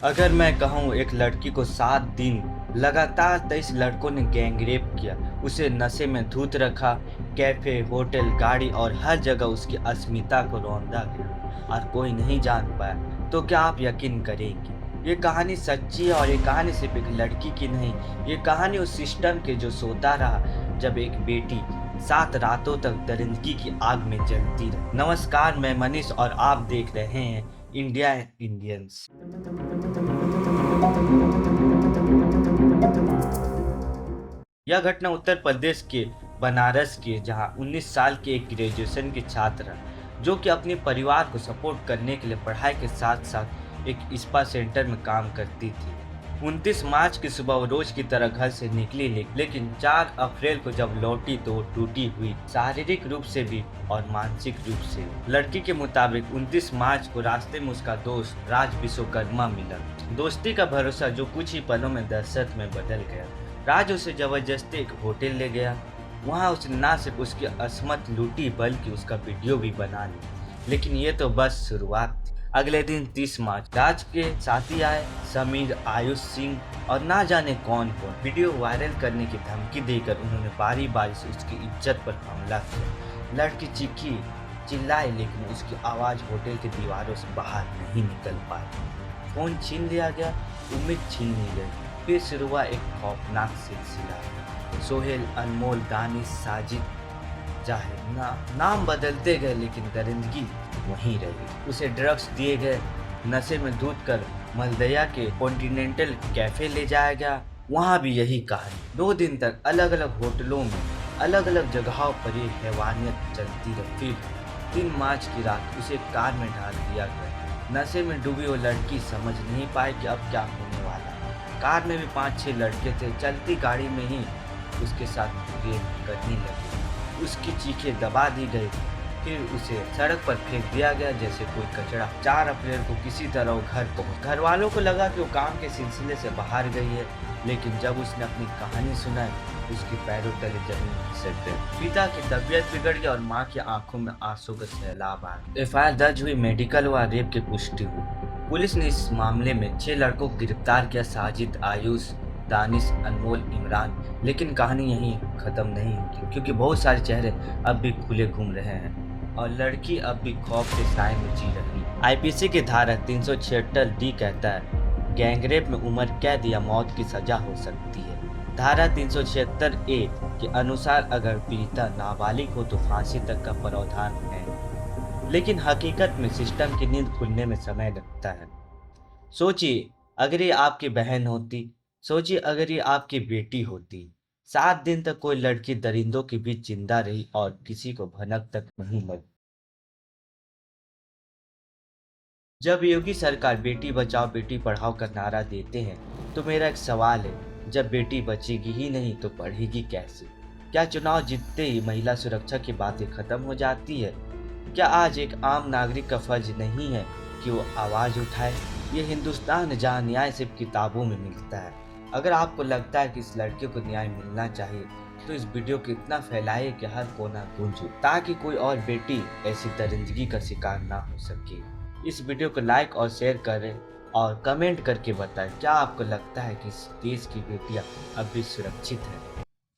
अगर मैं कहूँ एक लड़की को 7 दिन लगातार 23 लड़कों ने गैंगरेप किया, उसे नशे में धुत रखा, कैफे, होटल, गाड़ी और हर जगह उसकी अस्मिता को रौंदा गया और कोई नहीं जान पाया, तो क्या आप यकीन करेंगे? ये कहानी सच्ची है और ये कहानी सिर्फ एक लड़की की नहीं, ये कहानी उस सिस्टम के जो सोता रहा जब एक बेटी 7 रातों तक दरिंदगी की आग में जलती रही। नमस्कार, मैं मनीष और आप देख रहे हैं इंडिया इंडियंस। यह घटना उत्तर प्रदेश के बनारस की है, जहां 19 साल की एक ग्रेजुएशन की छात्रा जो कि अपने परिवार को सपोर्ट करने के लिए पढ़ाई के साथ साथ एक स्पा सेंटर में काम करती थी। 29 मार्च की सुबह वो रोज की तरह घर से निकली, लेकिन 4 अप्रैल को जब लौटी तो वो टूटी हुई, शारीरिक रूप से भी और मानसिक रूप से। लड़की के मुताबिक 29 मार्च को रास्ते में उसका दोस्त राज विश्वकर्मा मिला। दोस्ती का भरोसा जो कुछ ही पलों में दहशत में बदल गया। राज उसे जबरदस्ती एक होटल ले गया। वहाँ उसने न सिर्फ उसकी असमत लूटी बल्कि उसका वीडियो भी बना लिया। लेकिन ये तो बस शुरुआत थी। अगले दिन 30 मार्च राज के साथी आए, समीर, आयुष सिंह और ना जाने कौन। वीडियो वायरल करने की धमकी देकर उन्होंने बारी बारी से उसकी इज्जत पर हमला किया। लड़की चीखी, चिल्लाई, लेकिन उसकी आवाज़ होटल की दीवारों से बाहर नहीं निकल पाई। फोन छीन लिया गया, उम्मीद छीन ली गई। फिर शुरू हुआ एक खौफनाक सिलसिला। सोहेल, अनमोल, दानिश, साजिद, जाहिर नाम बदलते गए, लेकिन दरिंदगी वहीं रही। उसे ड्रग्स दिए गए, नशे में धुत कर मलदया के कॉन्टिनेंटल कैफे ले जाया गया। वहाँ भी यही कहानी। 2 दिन तक अलग अलग होटलों में अलग अलग जगहों पर ये हैवानियत चलती रही। फिर 3 मार्च की रात उसे कार में डाल दिया गया। नशे में डूबी वो लड़की समझ नहीं पाई कि अब क्या होने वाला है। कार में भी 5-6 लड़के थे। चलती गाड़ी में ही उसके साथ रेप करने लगे। उसकी चीखें दबा दी गई। फिर उसे सड़क पर फेंक दिया गया जैसे कोई कचरा। 4 अप्रैल को किसी तरह वो घर पहुंच। घर वालों को लगा कि वो काम के सिलसिले से बाहर गई है, लेकिन जब उसने अपनी कहानी सुनाई, उसके पैरों तले जमीन खिसक गई। पिता की तबीयत बिगड़ गई और माँ की आंखों में आंसू का सैलाब आ गया। एफआईआर दर्ज हुई, मेडिकल व रेप की पुष्टि हुई। पुलिस ने इस मामले में 6 लड़कों को गिरफ्तार किया, साजिद, आयुष, दानिश, अनमोल, इमरान। लेकिन कहानी यहीं खत्म नहीं हुई, क्योंकि बहुत सारे चेहरे अब भी खुले घूम रहे हैं और लड़की अब भी खौफ के साए में जी रही है। आईपीसी की धारा 376D कहता है गैंगरेप में उम्र कैद या मौत की सजा हो सकती है। धारा 376A के अनुसार अगर पीड़िता नाबालिग हो तो फांसी तक का प्रावधान है। लेकिन हकीकत में सिस्टम की नींद खुलने में समय लगता है। सोचिए अगर ये आपकी बहन होती, सोचिए अगर ये आपकी बेटी होती। 7 दिन तक कोई लड़की दरिंदों के बीच जिंदा रही और किसी को भनक तक नहीं लगी। जब योगी सरकार बेटी बचाओ बेटी पढ़ाओ का नारा देते हैं, तो मेरा एक सवाल है, जब बेटी बचेगी ही नहीं तो पढ़ेगी कैसे? क्या चुनाव जीतते ही महिला सुरक्षा की बातें खत्म हो जाती है? क्या आज एक आम नागरिक का फर्ज नहीं है कि वो आवाज़ उठाए? ये हिंदुस्तान है जहाँ न्याय सिर्फ किताबों में मिलता है। अगर आपको लगता है कि इस लड़के को न्याय मिलना चाहिए, तो इस वीडियो को इतना फैलाइए कि हर कोना गूंजे, ताकि कोई और बेटी ऐसी दरिंदगी का शिकार ना हो सके। इस वीडियो को लाइक और शेयर करें और कमेंट करके बताएं क्या आपको लगता है कि इस देश की बेटियां अब भी सुरक्षित हैं।